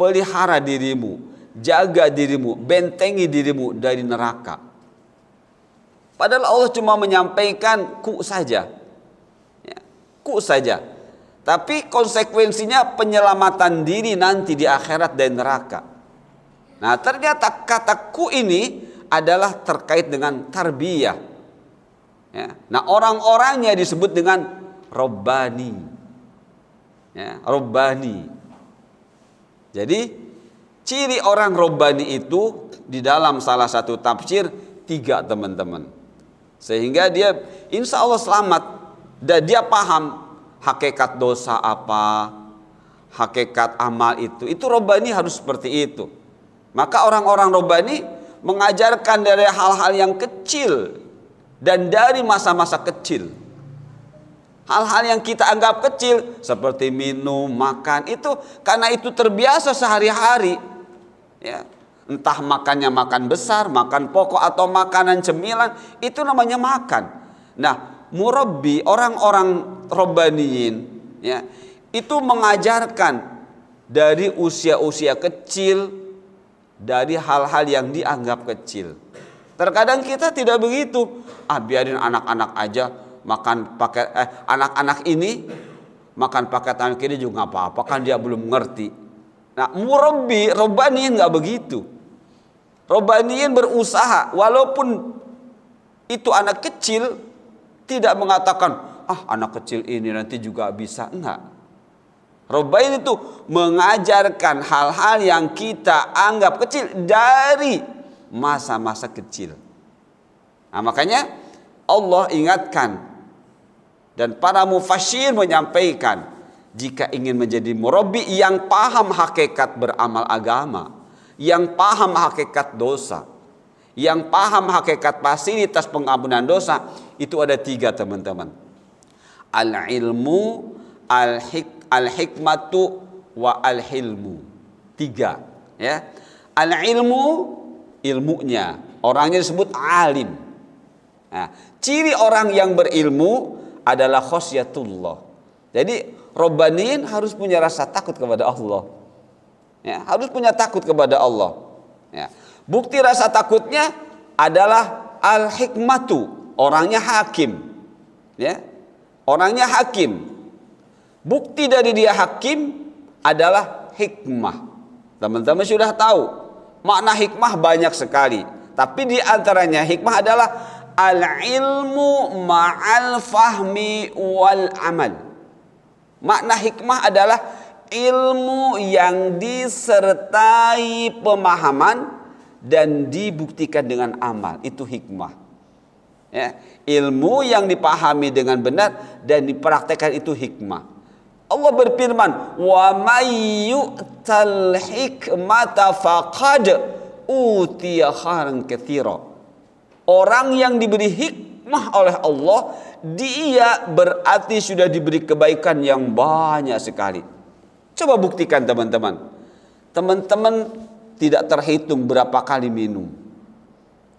Speaker 3: pelihara dirimu, jaga dirimu, bentengi dirimu dari neraka. Padahal Allah cuma menyampaikan ku saja, ya, ku saja. Tapi konsekuensinya penyelamatan diri nanti di akhirat dan neraka. Nah, ternyata kata ku ini adalah terkait dengan tarbiyah, ya. Nah, orang-orangnya disebut dengan Rabbani, ya, Rabbani. Jadi ciri orang Rabbani itu di dalam salah satu tafsir 3, teman-teman. Sehingga dia insya Allah selamat dan dia paham hakikat dosa apa, hakikat amal itu. Itu Rabbani harus seperti itu. Maka orang-orang Rabbani mengajarkan dari hal-hal yang kecil dan dari masa-masa kecil. Hal-hal yang kita anggap kecil seperti minum, makan, itu karena itu terbiasa sehari-hari, ya. Entah makannya makan besar, makan pokok atau makanan cemilan, itu namanya makan. Nah, murabbi, orang-orang Rabbaniyin, ya, itu mengajarkan dari usia-usia kecil, dari hal-hal yang dianggap kecil. Terkadang kita tidak begitu. Biarin anak-anak aja makan pakai anak-anak ini makan pakai tangan kiri juga nggak apa-apa, kan dia belum ngerti. Nah, murabbi Rabbaniyin nggak begitu. Rabbaniyin berusaha, walaupun itu anak kecil, tidak mengatakan anak kecil ini nanti juga bisa, enggak. Rabbani itu mengajarkan hal-hal yang kita anggap kecil dari masa-masa kecil. Nah, makanya Allah ingatkan dan para mufassir menyampaikan, jika ingin menjadi murabbi yang paham hakikat beramal agama, yang paham hakikat dosa, yang paham hakikat fasilitas pengampunan dosa, itu ada 3, teman-teman. Al-ilmu, al-hikmatu, wa al-hilmu. 3, ya. Al-ilmu, ilmunya, orangnya disebut alim. Nah, ciri orang yang berilmu adalah khosyatullah. Jadi Rabbaniyin harus punya rasa takut kepada Allah, ya, harus punya takut kepada Allah, ya. Bukti rasa takutnya adalah al-hikmatu, orangnya hakim, ya, orangnya hakim. Bukti dari dia hakim adalah hikmah. Teman-teman sudah tahu makna hikmah banyak sekali, tapi di antaranya hikmah adalah al-ilmu ma'al fahmi wal amal. Makna hikmah adalah ilmu yang disertai pemahaman dan dibuktikan dengan amal. Itu hikmah, ya. Ilmu yang dipahami dengan benar dan dipraktekkan, itu hikmah. Allah berfirman, wa may yu'tal hikmata faqad utiya khairan katsira. Orang yang diberi hikmah oleh Allah, dia berarti sudah diberi kebaikan yang banyak sekali. Coba buktikan teman-teman. Teman-teman tidak terhitung berapa kali minum.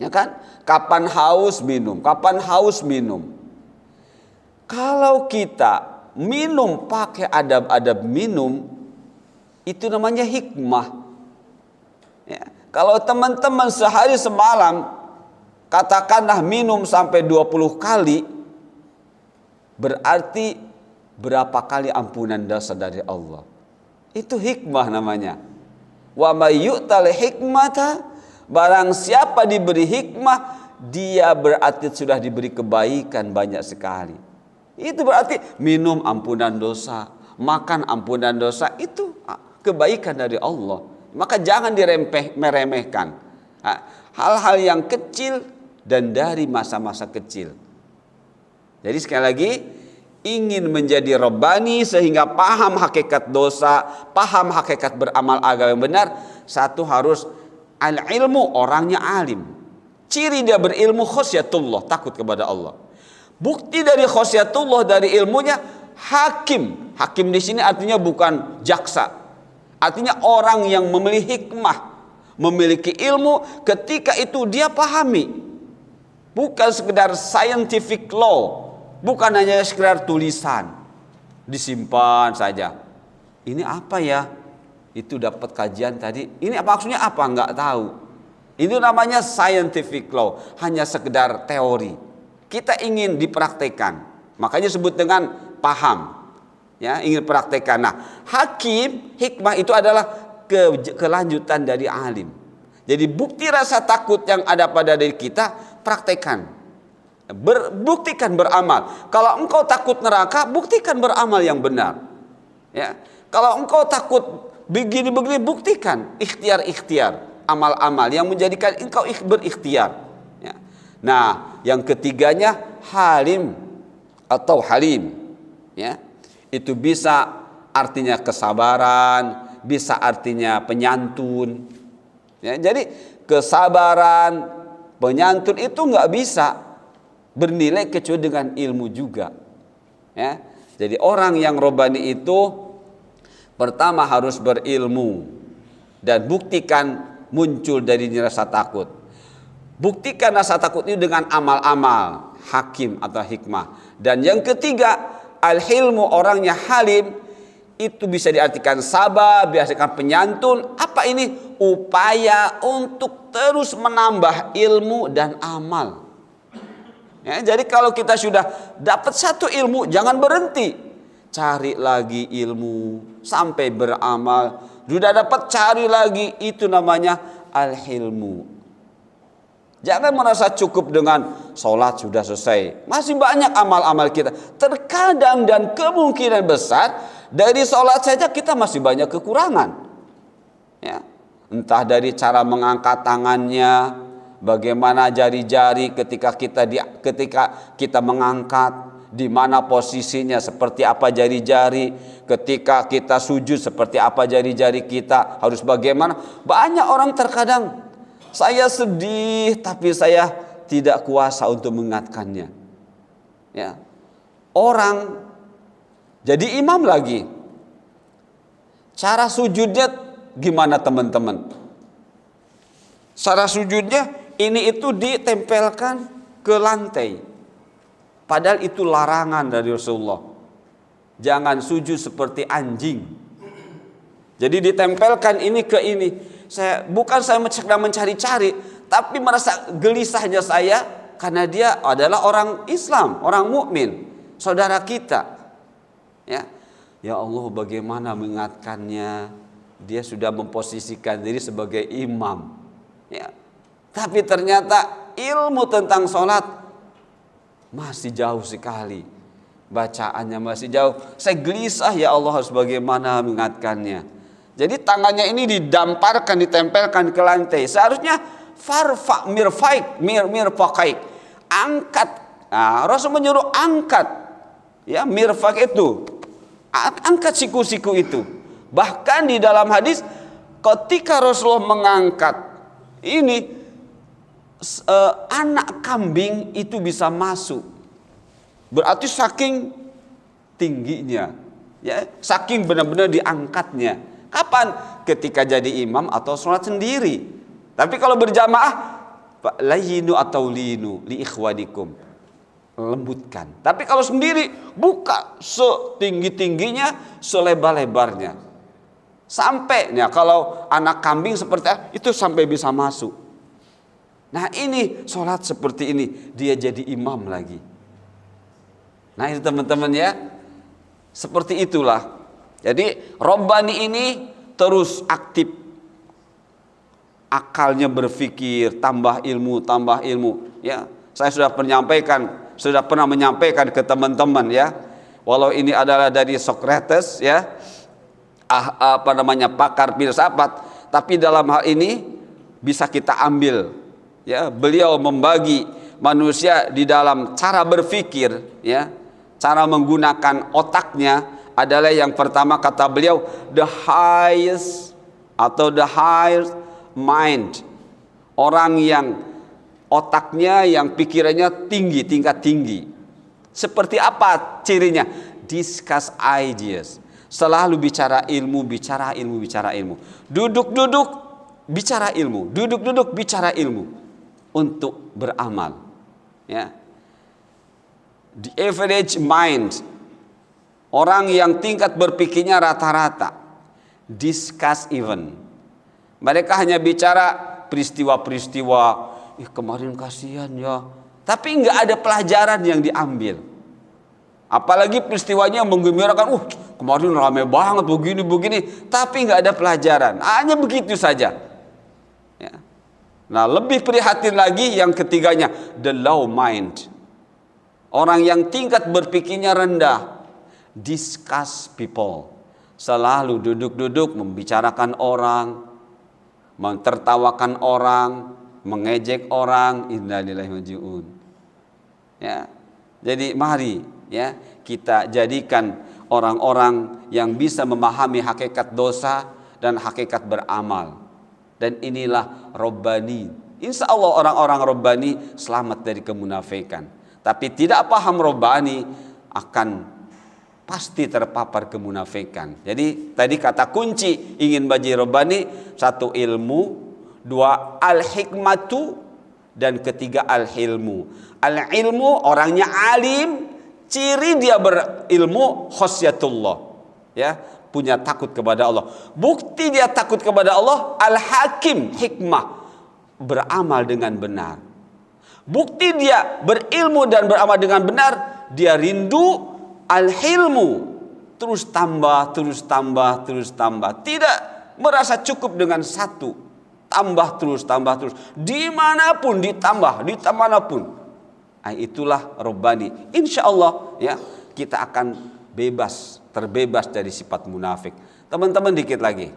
Speaker 3: Ya kan? Kapan haus minum, kapan haus minum. Kalau kita minum pakai adab-adab minum, itu namanya hikmah. Ya. Kalau teman-teman sehari semalam katakanlah minum sampai 20 kali, berarti berapa kali ampunan dosa dari Allah. Itu hikmah namanya. Wa may yu'tal hikmata, barang siapa diberi hikmah, dia berarti sudah diberi kebaikan banyak sekali. Itu berarti minum ampunan dosa, makan ampunan dosa, itu kebaikan dari Allah. Maka jangan meremehkan hal-hal yang kecil dan dari masa-masa kecil. Jadi sekali lagi, ingin menjadi Rabbani sehingga paham hakikat dosa, paham hakikat beramal agama yang benar, satu harus al-ilmu, orangnya alim. Ciri dia berilmu khasyatullah, takut kepada Allah. Bukti dari khasyatullah, dari ilmunya, hakim. Hakim di sini artinya bukan jaksa. Artinya orang yang memiliki hikmah, memiliki ilmu, ketika itu dia pahami. Bukan sekedar scientific law, bukan hanya sekedar tulisan, disimpan saja. Ini apa ya? Itu dapat kajian tadi. Ini maksudnya apa? Enggak tahu. Itu namanya scientific law, hanya sekedar teori. Kita ingin dipraktekkan, makanya sebut dengan paham. Ya, ingin praktekkan. Nah, hakim, hikmah itu adalah kelanjutan dari alim. Jadi bukti rasa takut yang ada pada diri kita, praktekkan. Buktikan beramal. Kalau engkau takut neraka, buktikan beramal yang benar. Ya. Kalau engkau takut begini-begini, buktikan ikhtiar-ikhtiar, amal-amal yang menjadikan engkau berikhtiar. Ya. Nah, yang ketiganya halim atau halim. Ya. Itu bisa artinya kesabaran, bisa artinya penyantun. Ya, jadi kesabaran, penyantun itu nggak bisa bernilai kecuali dengan ilmu juga. Ya, jadi orang yang Rabbani itu pertama harus berilmu dan buktikan muncul dari rasa takut. Buktikan rasa takut itu dengan amal-amal, hakim atau hikmah. Dan yang ketiga, al-hilmu, orangnya halim, itu bisa diartikan sabar, bisa diartikan penyantun. Apa ini? Upaya untuk terus menambah ilmu dan amal. Ya, jadi kalau kita sudah dapat satu ilmu, jangan berhenti. Cari lagi ilmu sampai beramal. Sudah dapat, cari lagi. Itu namanya al-hilmu. Jangan merasa cukup dengan sholat sudah selesai. Masih banyak amal-amal kita. Terkadang dan kemungkinan besar dari sholat saja kita masih banyak kekurangan. Ya. Entah dari cara mengangkat tangannya, bagaimana jari-jari ketika kita mengangkat, di mana posisinya, seperti apa jari-jari. Ketika kita sujud, seperti apa jari-jari kita, harus bagaimana. Banyak orang terkadang, saya sedih tapi saya tidak kuasa untuk mengingatkannya. Ya. Orang jadi imam lagi. Cara sujudnya gimana teman-teman? Cara sujudnya ini itu ditempelkan ke lantai. Padahal itu larangan dari Rasulullah. Jangan sujud seperti anjing. Jadi ditempelkan ini ke ini. Saya sedang mencari-cari, tapi merasa gelisahnya saya karena dia adalah orang Islam, orang mukmin, saudara kita. Ya, ya Allah, bagaimana mengingatkannya? Dia sudah memposisikan diri sebagai imam. Ya, tapi ternyata ilmu tentang sholat masih jauh sekali, bacaannya masih jauh. Saya gelisah, ya Allah, harus bagaimana mengingatkannya? Jadi tangannya ini didamparkan, ditempelkan ke lantai. Seharusnya farfa mirfaqaik, angkat. Nah, Rasul menyuruh angkat, ya, mirfaq itu, angkat siku-siku itu. Bahkan di dalam hadis, ketika Rasulullah mengangkat ini, anak kambing itu bisa masuk. Berarti saking tingginya. Ya, saking benar-benar diangkatnya. Kapan? Ketika jadi imam atau sholat sendiri. Tapi kalau berjamaah, layinu atau linu li ikhwanikum, lembutkan. Tapi kalau sendiri, buka setinggi-tingginya, selebar-lebarnya. Sampai, ya, kalau anak kambing seperti itu sampai bisa masuk. Nah ini sholat seperti ini, dia jadi imam lagi. Nah itu teman-teman ya, seperti itulah. Jadi Rabbani ini terus aktif, akalnya berpikir, tambah ilmu. Ya, saya sudah pernah menyampaikan ke teman-teman ya, walau ini adalah dari Socrates ya, pakar filsafat, tapi dalam hal ini bisa kita ambil ya. Beliau membagi manusia di dalam cara berpikir ya, cara menggunakan otaknya adalah yang pertama kata beliau the highest mind, orang yang otaknya, yang pikirannya tinggi, tingkat tinggi. Seperti apa cirinya? Discuss ideas, selalu bicara ilmu. Duduk-duduk bicara ilmu untuk beramal ya. The average mind, orang yang tingkat berpikirnya rata-rata. Discuss event, mereka hanya bicara peristiwa-peristiwa. Kemarin kasihan ya, tapi nggak ada pelajaran yang diambil. Apalagi peristiwanya menggembirakan. Kemarin ramai banget begini, tapi nggak ada pelajaran. Hanya begitu saja. Ya. Nah lebih prihatin lagi yang ketiganya, the low mind, orang yang tingkat berpikirnya rendah. Discuss people, selalu duduk-duduk membicarakan orang, mentertawakan orang, mengejek orang. Innalillahi wa inna ilaihi raji'un. Ya. Jadi mari ya, kita jadikan orang-orang yang bisa memahami hakikat dosa dan hakikat beramal. Dan inilah Rabbani. Insya Allah orang-orang Rabbani selamat dari kemunafikan. Tapi tidak paham Rabbani akan pasti terpapar kemunafikan. Jadi tadi kata kunci ingin baji Rabbani, satu ilmu, dua al-hikmatu, dan ketiga al-hilmu. Al-ilmu orangnya alim, ciri dia berilmu khasyatullah ya, punya takut kepada Allah. Bukti dia takut kepada Allah, al-hakim, hikmah, beramal dengan benar. Bukti dia berilmu dan beramal dengan benar, dia rindu, al-hilmu, terus tambah. Tidak merasa cukup dengan satu, tambah terus. Dimanapun ditambah manapun. Nah, itulah Rabbani. Insya Allah ya, kita akan terbebas dari sifat munafik. Teman-teman dikit lagi.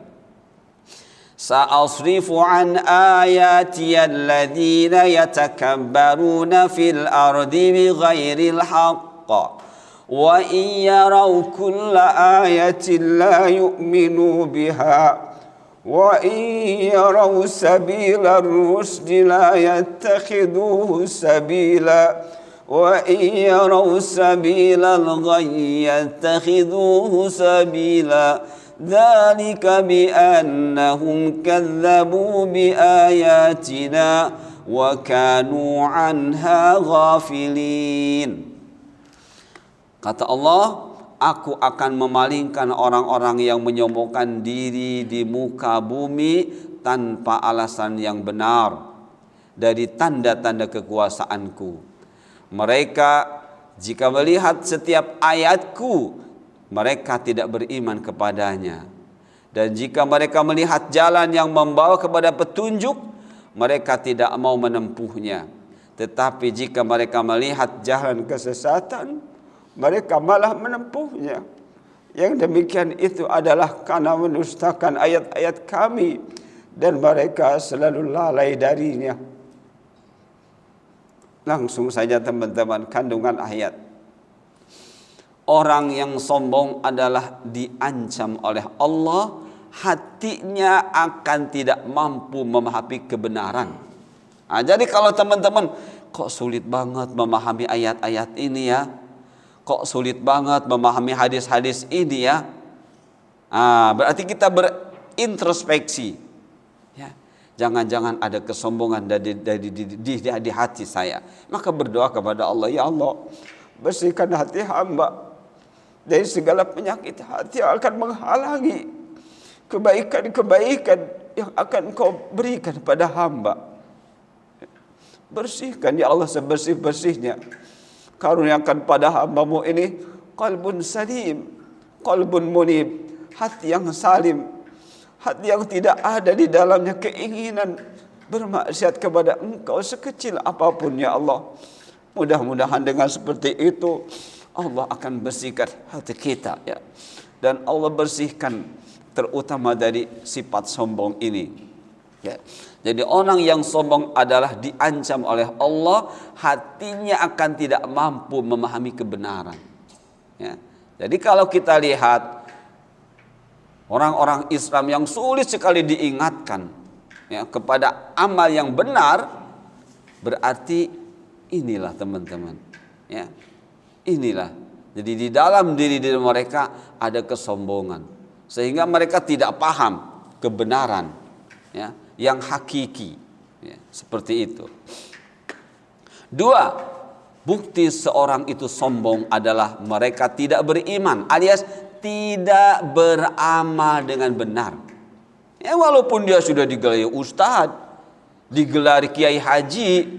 Speaker 3: Sa'asrifu an ayati alladhina yatakabbaruna fil ardi bighairil haqq wa in yaraw kulla ayatin la yu'minu biha wa in yaraw sabila ar-rusdi la yattakhidhuhu sabila wa in yaraw sabila al-ghayyi yattakhidhuhu sabila dzalika bi annahum kadzdzabu bi ayatina wa kanu anha ghafilin. Kata Allah, aku akan memalingkan orang-orang yang menyombongkan diri di muka bumi tanpa alasan yang benar dari tanda-tanda kekuasaanku. Mereka jika melihat setiap ayatku, mereka tidak beriman kepadanya. Dan jika mereka melihat jalan yang membawa kepada petunjuk, mereka tidak mau menempuhnya. Tetapi jika mereka melihat jalan kesesatan, mereka malah menempuhnya. Yang demikian itu adalah karena mendustakan ayat-ayat kami, dan mereka selalu lalai darinya. Langsung saja teman-teman, kandungan ayat. Orang yang sombong adalah diancam oleh Allah, hatinya akan tidak mampu memahami kebenaran. Nah, jadi kalau teman-teman kok sulit banget memahami ayat-ayat ini ya, kok sulit banget memahami hadis-hadis ini ya. Berarti kita berintrospeksi. Ya, jangan-jangan ada kesombongan di hati saya. Maka berdoa kepada Allah, ya Allah, bersihkan hati hamba dari segala penyakit hati yang akan menghalangi kebaikan-kebaikan yang akan Engkau berikan pada hamba. Bersihkan ya Allah sebersih-bersihnya. Karuniakan pada hamba-Mu ini qalbun salim, qalbun munib, hati yang salim, hati yang tidak ada di dalamnya keinginan bermaksiat kepada Engkau sekecil apapun ya Allah. Mudah-mudahan dengan seperti itu Allah akan bersihkan hati kita ya. Dan Allah bersihkan terutama dari sifat sombong ini ya. Jadi orang yang sombong adalah diancam oleh Allah, hatinya akan tidak mampu memahami kebenaran ya. Jadi kalau kita lihat orang-orang Islam yang sulit sekali diingatkan ya, kepada amal yang benar, berarti inilah teman-teman ya. Inilah. Jadi di dalam diri mereka ada kesombongan, sehingga mereka tidak paham kebenaran ya, yang hakiki ya, seperti itu. 2, bukti seorang itu sombong adalah mereka tidak beriman, alias tidak beramal dengan benar. Ya, walaupun dia sudah digelari ustadz, digelari kiai haji,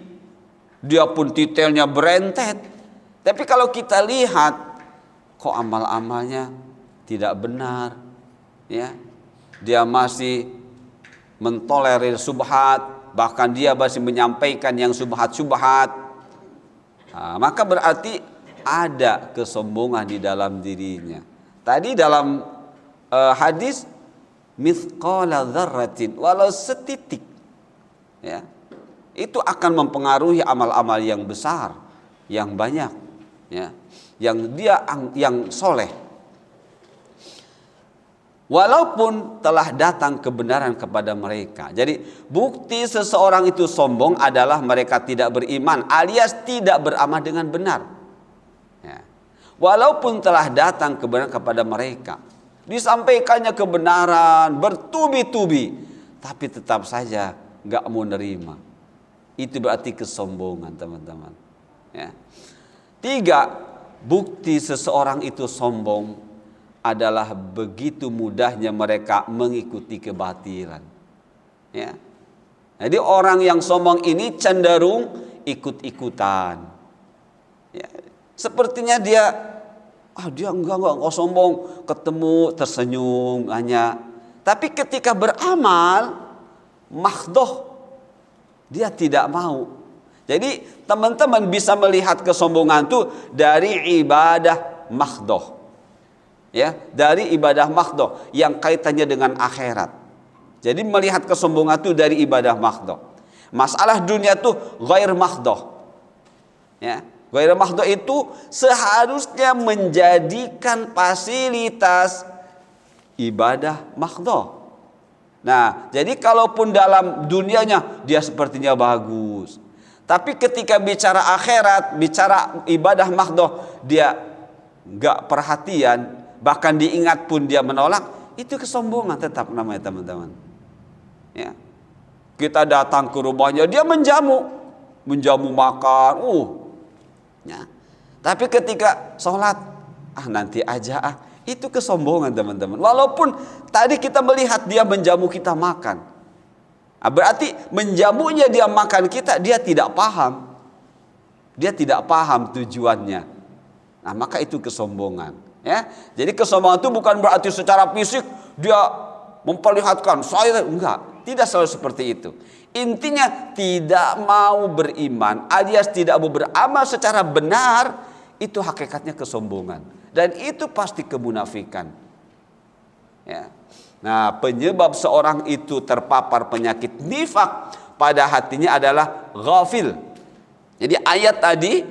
Speaker 3: dia pun titelnya berentet, tapi kalau kita lihat kok amal-amalnya tidak benar ya. Dia masih mentolerir subhat, bahkan dia masih menyampaikan yang subhat-subhat. Maka berarti ada kesombongan di dalam dirinya. Tadi dalam hadis mithqala dzarratin, walau setitik ya, itu akan mempengaruhi amal-amal yang besar, yang banyak ya, yang soleh. Walaupun telah datang kebenaran kepada mereka. Jadi bukti seseorang itu sombong adalah mereka tidak beriman, alias tidak beramal dengan benar ya. Walaupun telah datang kebenaran kepada mereka, disampaikannya kebenaran bertubi-tubi, tapi tetap saja gak mau nerima. Itu berarti kesombongan teman-teman ya. 3, bukti seseorang itu sombong adalah begitu mudahnya mereka mengikuti kebatilan ya. Jadi orang yang sombong ini cenderung ikut-ikutan ya. Sepertinya dia enggak sombong, ketemu tersenyum hanya, tapi ketika beramal makhdoh dia tidak mau. Jadi teman-teman bisa melihat kesombongan itu dari ibadah makhdoh ya, dari ibadah makhdoh yang kaitannya dengan akhirat. Jadi melihat kesombongan itu dari ibadah makhdoh. Masalah dunia itu ghair makhdoh ya. Ghair makhdoh itu seharusnya menjadikan fasilitas ibadah makhdoh. Nah, jadi kalaupun dalam dunianya dia sepertinya bagus, tapi ketika bicara akhirat, bicara ibadah makhdoh, dia enggak perhatian, bahkan diingat pun dia menolak, itu kesombongan tetap namanya teman-teman ya. Kita datang ke rumahnya, dia menjamu makan ya. Tapi ketika sholat, nanti aja itu kesombongan teman-teman. Walaupun tadi kita melihat dia menjamu kita makan, berarti menjamunya dia makan kita, dia tidak paham tujuannya. Nah, maka itu kesombongan ya. Jadi kesombongan itu bukan berarti secara fisik dia memperlihatkan saya, enggak, tidak selalu seperti itu. Intinya tidak mau beriman alias tidak mau beramal secara benar, itu hakikatnya kesombongan, dan itu pasti kemunafikan ya. Nah, penyebab seorang itu terpapar penyakit nifak pada hatinya adalah ghafil. Jadi ayat tadi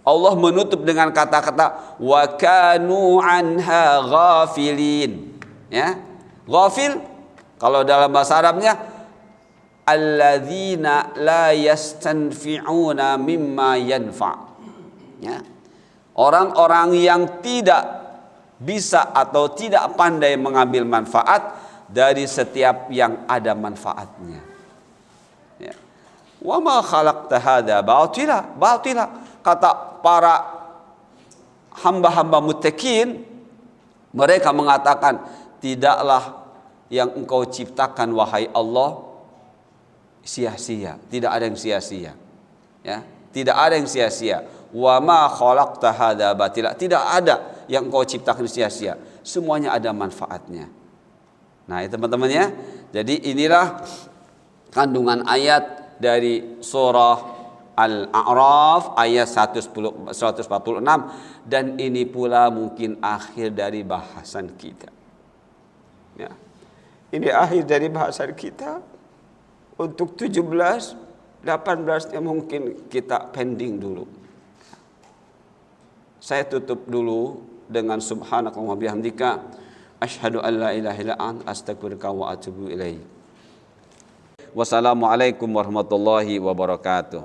Speaker 3: Allah menutup dengan kata-kata wa kanu anha ghafilin ya. Ghafil kalau dalam bahasa Arabnya alladzina la yastanfi'una mimma yanfa ya. Orang-orang yang tidak bisa atau tidak pandai mengambil manfaat dari setiap yang ada manfaatnya. Ya. Wa ma khalaqta hadza batila. Kata para hamba-hamba muttaqin, mereka mengatakan, tidaklah yang engkau ciptakan wahai Allah sia-sia. Tidak ada yang sia-sia. Ya, tidak ada yang sia-sia. Wa ma khalaqta hadza batila. Tidak ada yang engkau ciptakan sia-sia. Semuanya ada manfaatnya. Nah, teman-teman ya. Jadi inilah kandungan ayat dari surah Al-A'raf ayat 146, dan ini pula mungkin akhir dari bahasan kita. Ya. Ini akhir dari bahasan kita. Untuk 17, 18-nya mungkin kita pending dulu. Saya tutup dulu dengan subhanakallahumma wa bihamdika asyhadu an la ilaha illa anta astaghfiruka wa atubu ilaik. Wassalamualaikum warahmatullahi wabarakatuh.